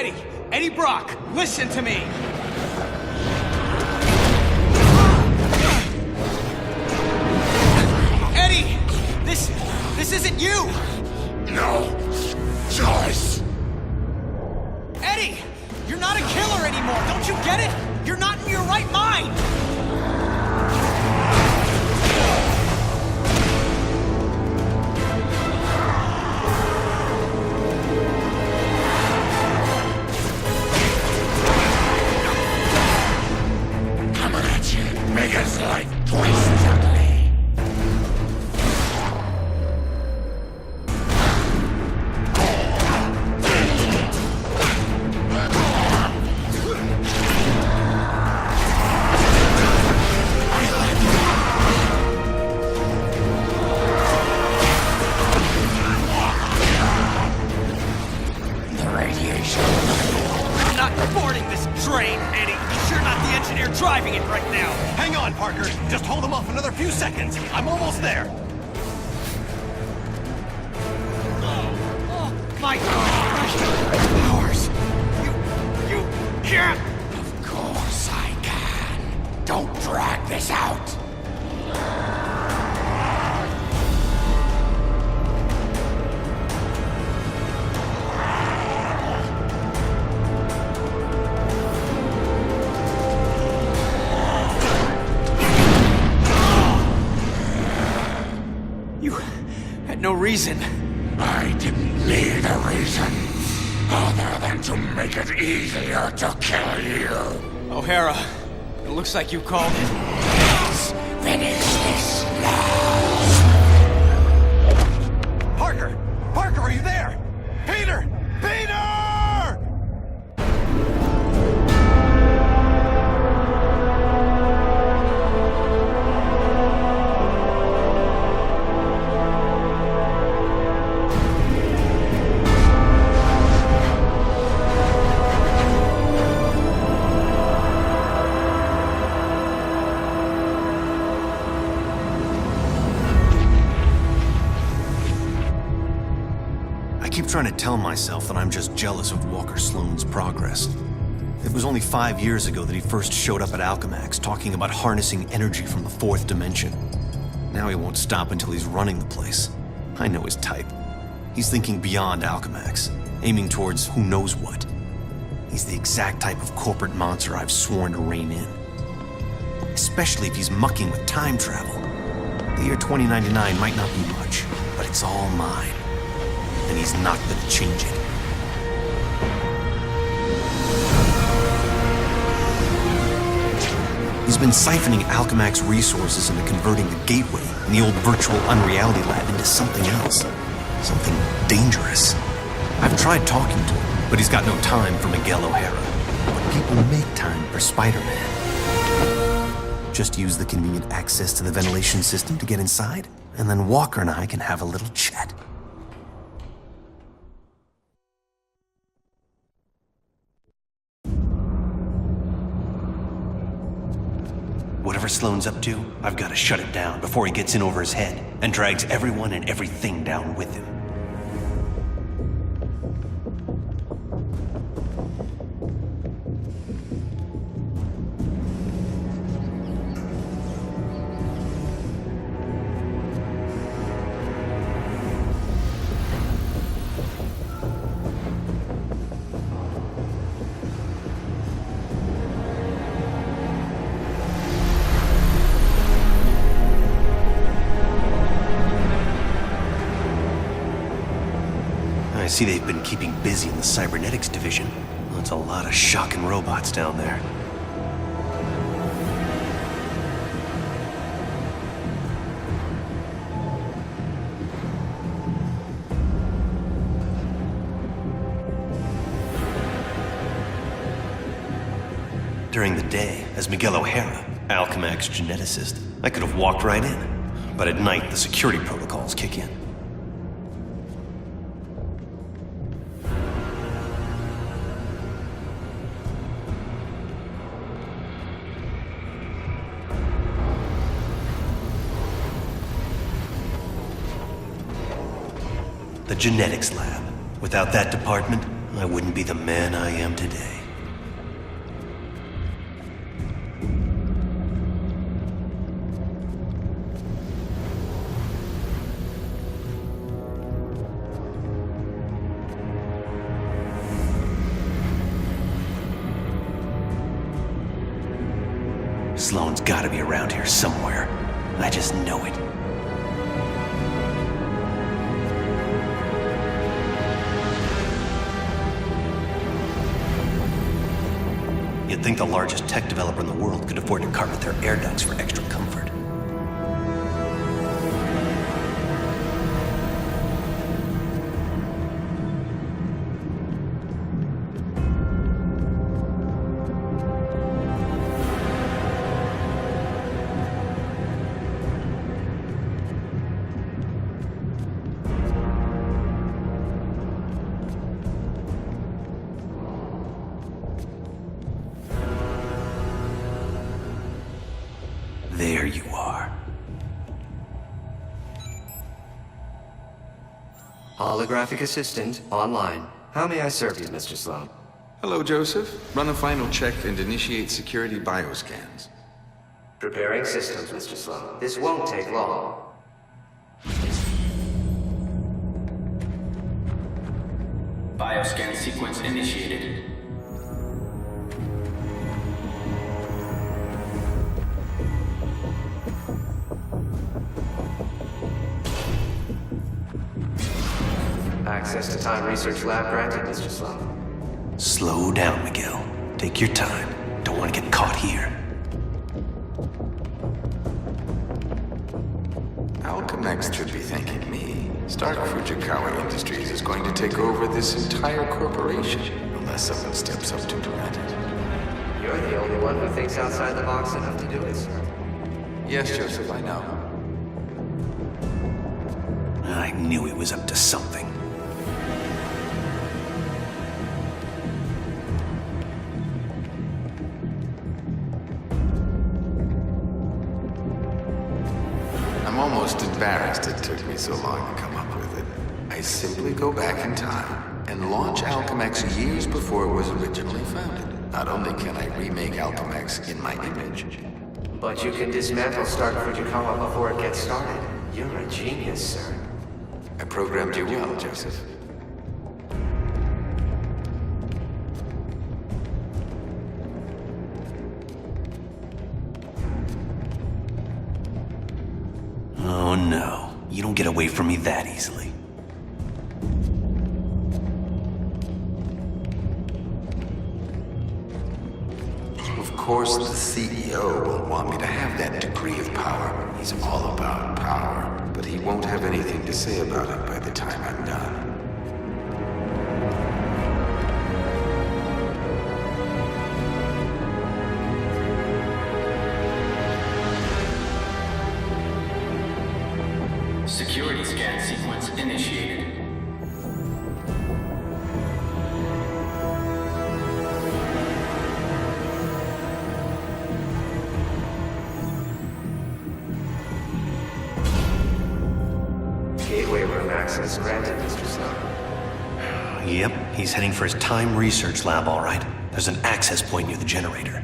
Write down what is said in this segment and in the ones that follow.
Eddie! Eddie Brock, listen to me! Eddie! This isn't you! No choice. Eddie! You're not a killer anymore, don't you get it? You're not in your right mind! Coming at you, make his life twice as ugly. I'm not boarding this train, Eddie. You're sure not the engineer driving it right now. Hang on, Parker. Just hold him off another few seconds. I'm almost there. My powers. You can't. Of course I can. Don't drag this out. You had no reason. I didn't need a reason other than to make it easier to kill you. O'Hara, it looks like you called it. Let's finish this now. Parker! Parker, are you there? Peter! Peter! I keep trying to tell myself that I'm just jealous of Walker Sloane's progress. It was only 5 years ago that he first showed up at Alchemax talking about harnessing energy from the fourth dimension. Now he won't stop until he's running the place. I know his type. He's thinking beyond Alchemax, aiming towards who knows what. He's the exact type of corporate monster I've sworn to rein in. Especially if he's mucking with time travel. The year 2099 might not be much, but it's all mine. And he's not gonna change it. He's been siphoning Alchemax resources into converting the gateway and the old virtual unreality lab into something else. Something dangerous. I've tried talking to him, but he's got no time for Miguel O'Hara. But people make time for Spider-Man. Just use the convenient access to the ventilation system to get inside, and then Walker and I can have a little chat. Whatever Sloane's up to, I've got to shut it down before he gets in over his head and drags everyone and everything down with him. I see they've been keeping busy in the cybernetics division. That's a lot of shocking robots down there. During the day, as Miguel O'Hara, Alchemax geneticist, I could have walked right in. But at night, the security protocols kick in. The genetics lab. Without that department, I wouldn't be the man I am today. Sloane's gotta be around here somewhere. I just know it. You'd think the largest tech developer in the world could afford to carpet their air ducts for extra comfort. There you are. Holographic assistant online. How may I serve you, Mr. Sloan? Hello, Joseph. Run a final check and initiate security bioscans. Preparing systems, Mr. Sloan. This won't take long. Bioscan sequence initiated. Access to Time Research Lab granted, Mr. Sloan. Slow down, Miguel. Take your time. Don't want to get caught here. Alchemex should be thanking me. Stark Fujikawa Industries is going to take over this entire corporation, unless someone steps up to prevent it. You're the only one who thinks outside the box enough to do it, sir. Yes, Joseph, I know. I knew he was up to something. I'm almost embarrassed it took me so long to come up with it. I simply go back in time and launch Alchemex years before it was originally founded. Not only can I remake Alchemex in my image, But you can dismantle Stark Fujikawa before it gets started. You're a genius, sir. I programmed you well, Joseph. Oh no, you don't get away from me that easily. Of course, the CEO will want me to have that degree of power. He's all about power, but he won't have anything to say about it by the time I'm done. Security scan sequence initiated. Gateway room access granted, Mr. Sloan. Yep, he's heading for his time research lab, all right. There's an access point near the generator.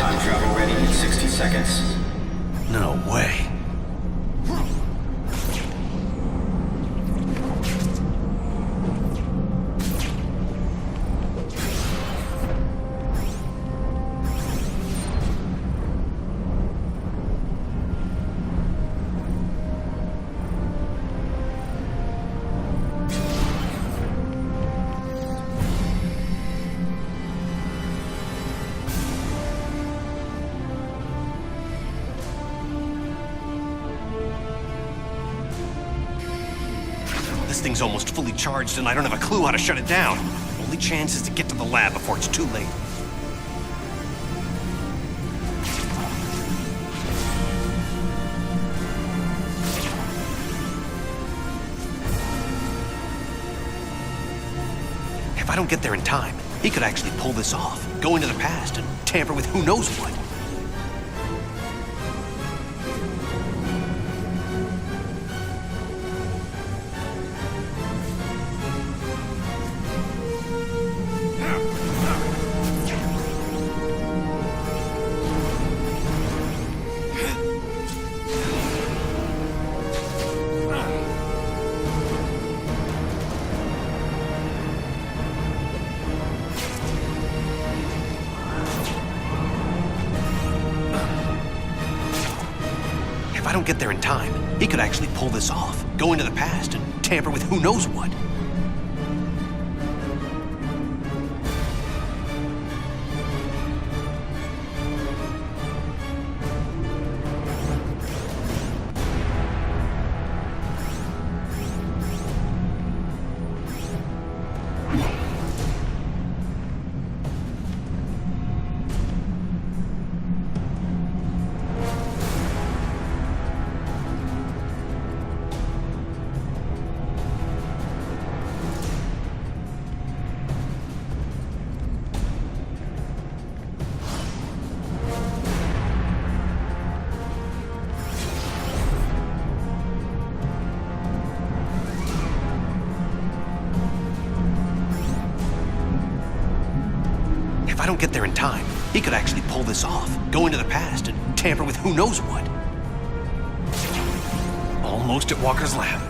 Time travel ready in 60 seconds. No way. This thing's almost fully charged and I don't have a clue how to shut it down. Only chance is to get to the lab before it's too late. If I don't get there in time, he could actually pull this off, go into the past and tamper with who knows what. If I don't get there in time, he could actually pull this off, go into the past and tamper with who knows what. If I don't get there in time, he could actually pull this off, go into the past and tamper with who knows what. Almost at Walker's lab.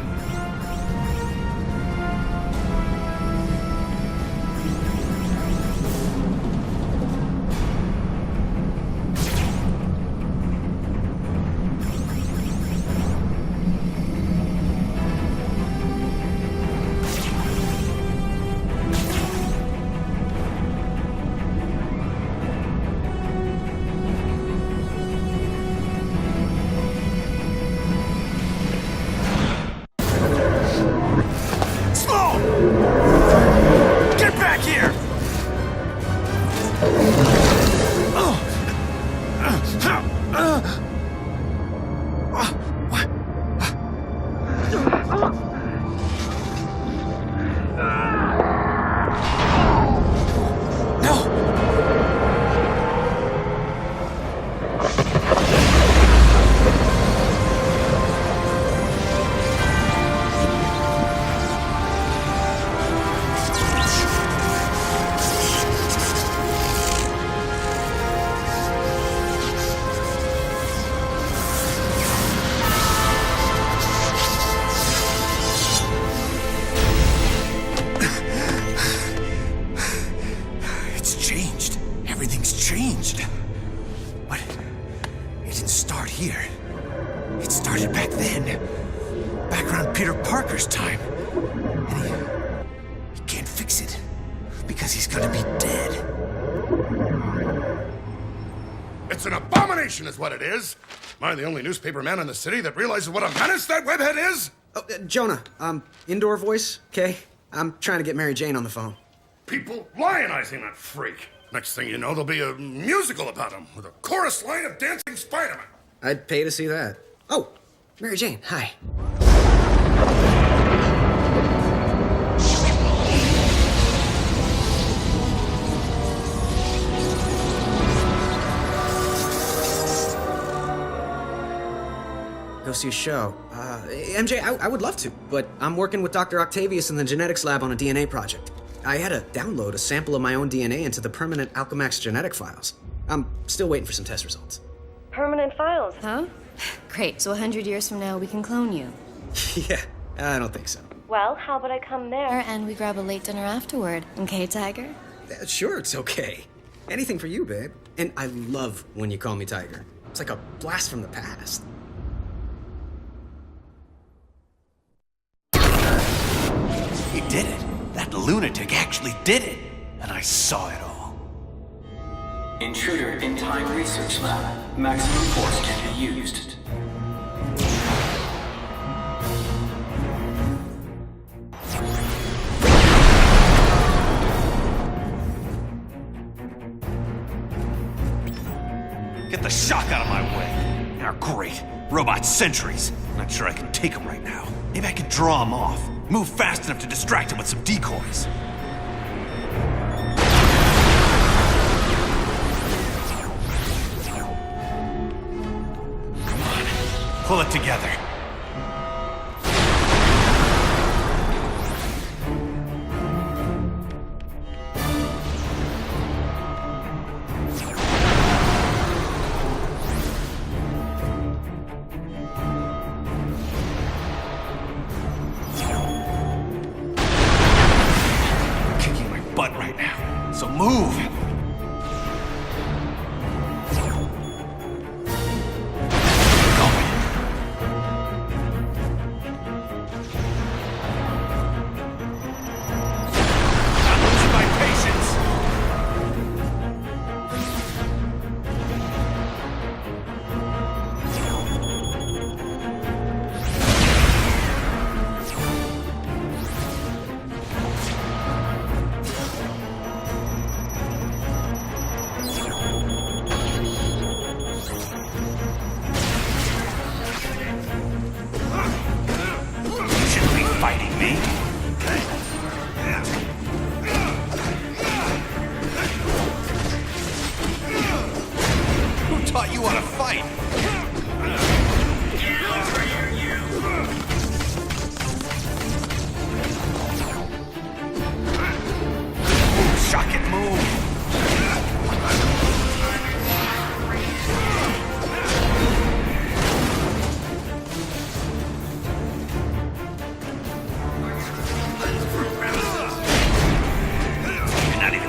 Changed. But it didn't start here. It started back then. Back around Peter Parker's time. And he can't fix it. Because he's gonna be dead. It's an abomination is what it is. Am I the only newspaper man in the city that realizes what a menace that webhead is? Oh, Jonah, indoor voice, okay? I'm trying to get Mary Jane on the phone. People lionizing that freak. Next thing you know, there'll be a musical about him with a chorus line of dancing Spider-Man. I'd pay to see that. Oh, Mary Jane, hi. Go see a show. MJ, I would love to, but I'm working with Dr. Octavius in the genetics lab on a DNA project. I had to download a sample of my own DNA into the permanent Alchemax genetic files. I'm still waiting for some test results. Permanent files. Huh? Great, so 100 years from now we can clone you. Yeah, I don't think so. Well, how about I come there? And we grab a late dinner afterward, okay, Tiger? Sure, it's okay. Anything for you, babe. And I love when you call me Tiger. It's like a blast from the past. He did it. That lunatic actually did it. And I saw it all. Intruder in Time Research Lab. Maximum force can be used. Get the shock out of my way. Now, great. Robot sentries. Not sure I can take them right now. Maybe I can draw them off. Move fast enough to distract him with some decoys. Come on. Pull it together. Butt right now. So move! I'm losing my patience! Fighting me? Who taught you how to fight? Move, shock it, move!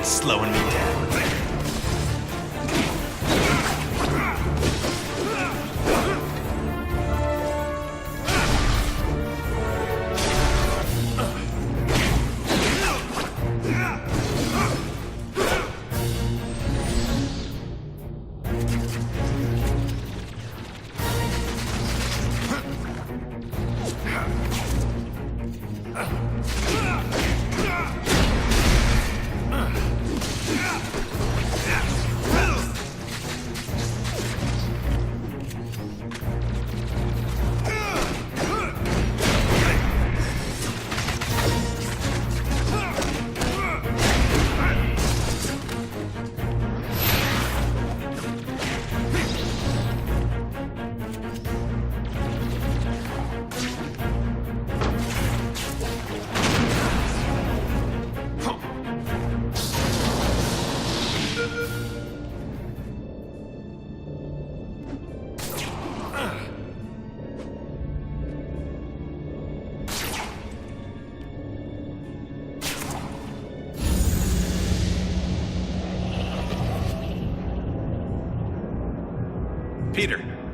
Slowing me down.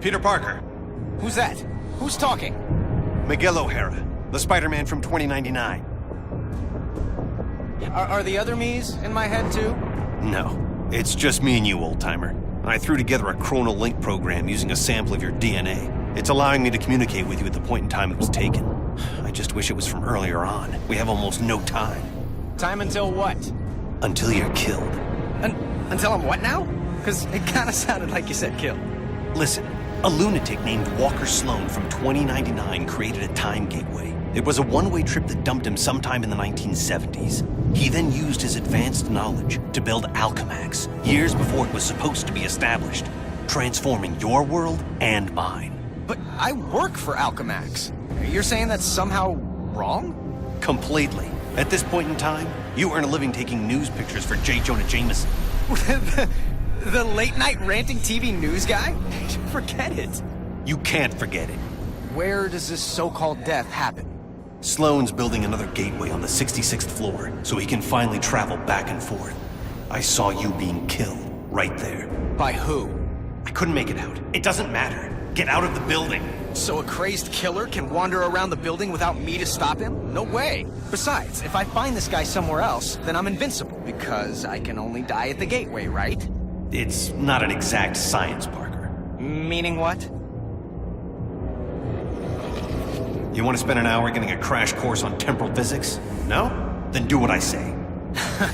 Peter Parker. Who's that? Who's talking? Miguel O'Hara, the Spider-Man from 2099. Are the other me's in my head too? No, it's just me and you, old-timer. I threw together a chronal link program using a sample of your DNA. It's allowing me to communicate with you at the point in time it was taken. I just wish it was from earlier on. We have almost no time. Time until what? Until you're killed. Until I'm what now? Because it kind of sounded like you said kill. Listen, a lunatic named Walker Sloan from 2099 created a time gateway. It was a one-way trip that dumped him sometime in the 1970s. He then used his advanced knowledge to build Alchemax, years before it was supposed to be established, transforming your world and mine. But I work for Alchemax. You're saying that's somehow wrong? Completely. At this point in time, you earn a living taking news pictures for J. Jonah Jameson. The late-night ranting TV news guy? Forget it. You can't forget it. Where does this so-called death happen? Sloane's building another gateway on the 66th floor, so he can finally travel back and forth. I saw you being killed, right there. By who? I couldn't make it out. It doesn't matter. Get out of the building. So a crazed killer can wander around the building without me to stop him? No way. Besides, if I find this guy somewhere else, then I'm invincible, because I can only die at the gateway, right? It's not an exact science, Parker. Meaning what? You want to spend an hour getting a crash course on temporal physics? No? Then do what I say.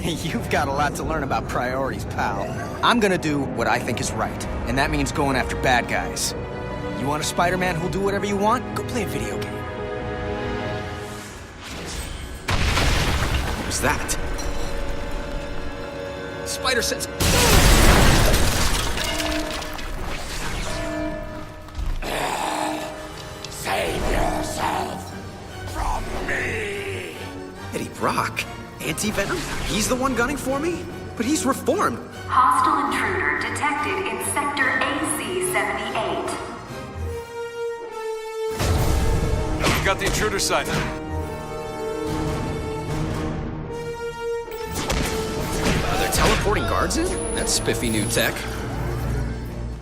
You've got a lot to learn about priorities, pal. I'm gonna do what I think is right, and that means going after bad guys. You want a Spider-Man who'll do whatever you want? Go play a video game. What was that? Spider sense. Save yourself from me! Eddie Brock? Anti-Venom? He's the one gunning for me? But he's reformed. Hostile intruder detected in Sector AC-78. We got the intruder sighted. Are there teleporting guards in? That's spiffy new tech.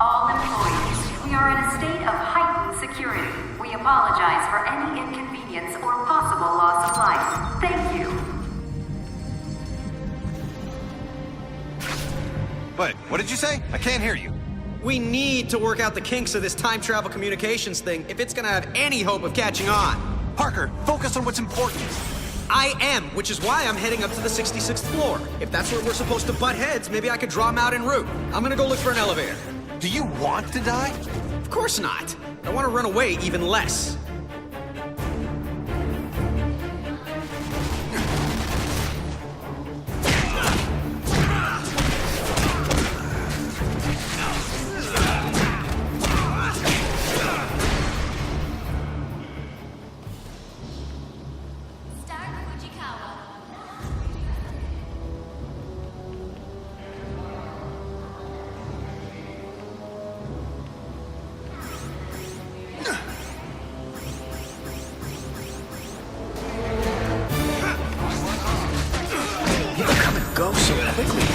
All employees, we are in a state of heightened security. We apologize for any inconvenience or possible loss of life. Thank you. Wait, what did you say? I can't hear you. We need to work out the kinks of this time travel communications thing if it's gonna have any hope of catching on. Parker, focus on what's important. I am, which is why I'm heading up to the 66th floor. If that's where we're supposed to butt heads, maybe I could draw them out en route. I'm gonna go look for an elevator. Do you want to die? Of course not. I want to run away even less. Go so quickly.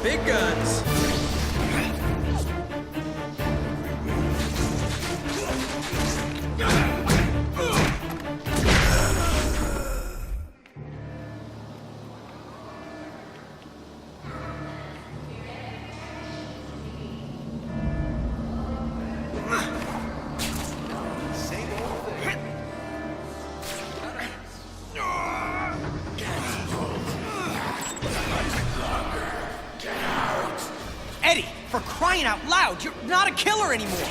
Big guns. Eddie, for crying out loud, you're not a killer anymore!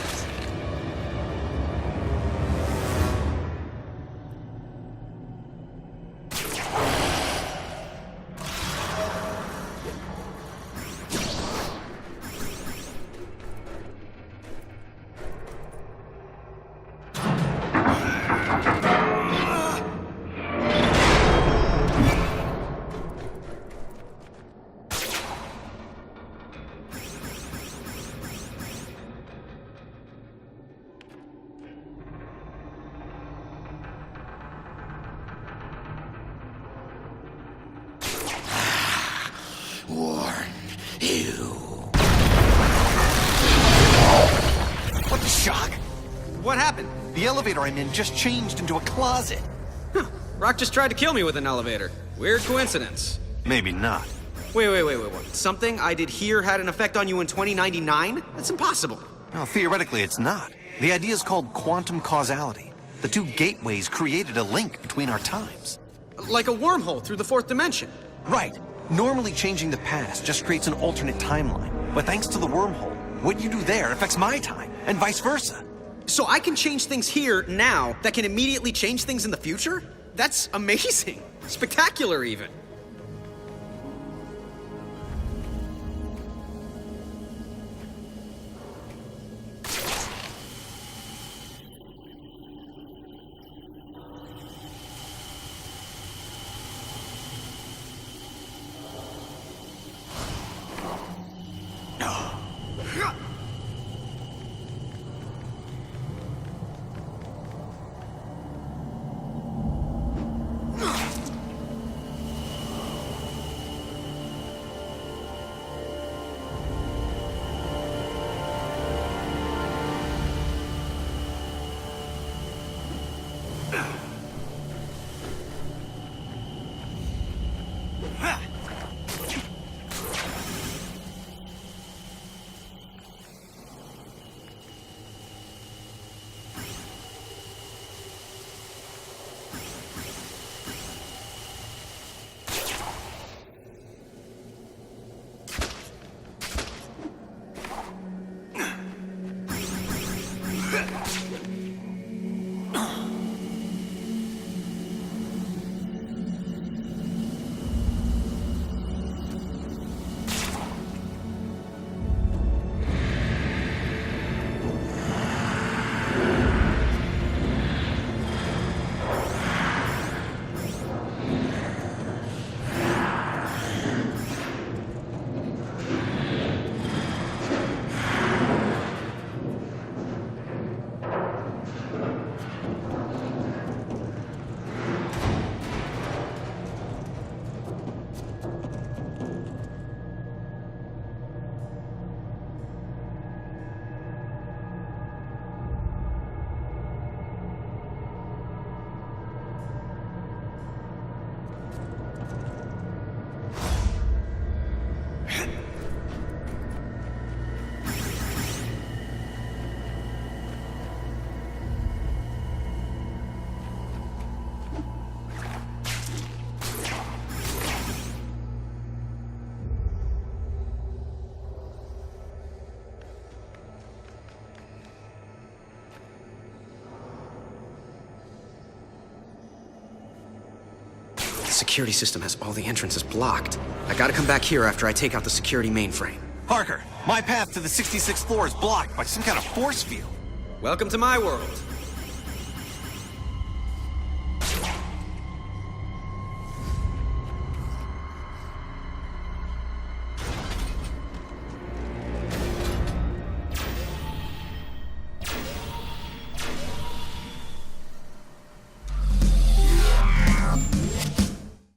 What happened? The elevator I'm in just changed into a closet. Huh. Rock just tried to kill me with an elevator. Weird coincidence. Maybe not. Wait. Something I did here had an effect on you in 2099? That's impossible. Well, theoretically, it's not. The idea is called quantum causality. The two gateways created a link between our times. Like a wormhole through the fourth dimension. Right. Normally changing the past just creates an alternate timeline. But thanks to the wormhole, what you do there affects my time, and vice versa. So I can change things here, now, that can immediately change things in the future? That's amazing. Spectacular, even. The security system has all the entrances blocked. I gotta come back here after I take out the security mainframe. Parker, my path to the 66th floor is blocked by some kind of force field. Welcome to my world.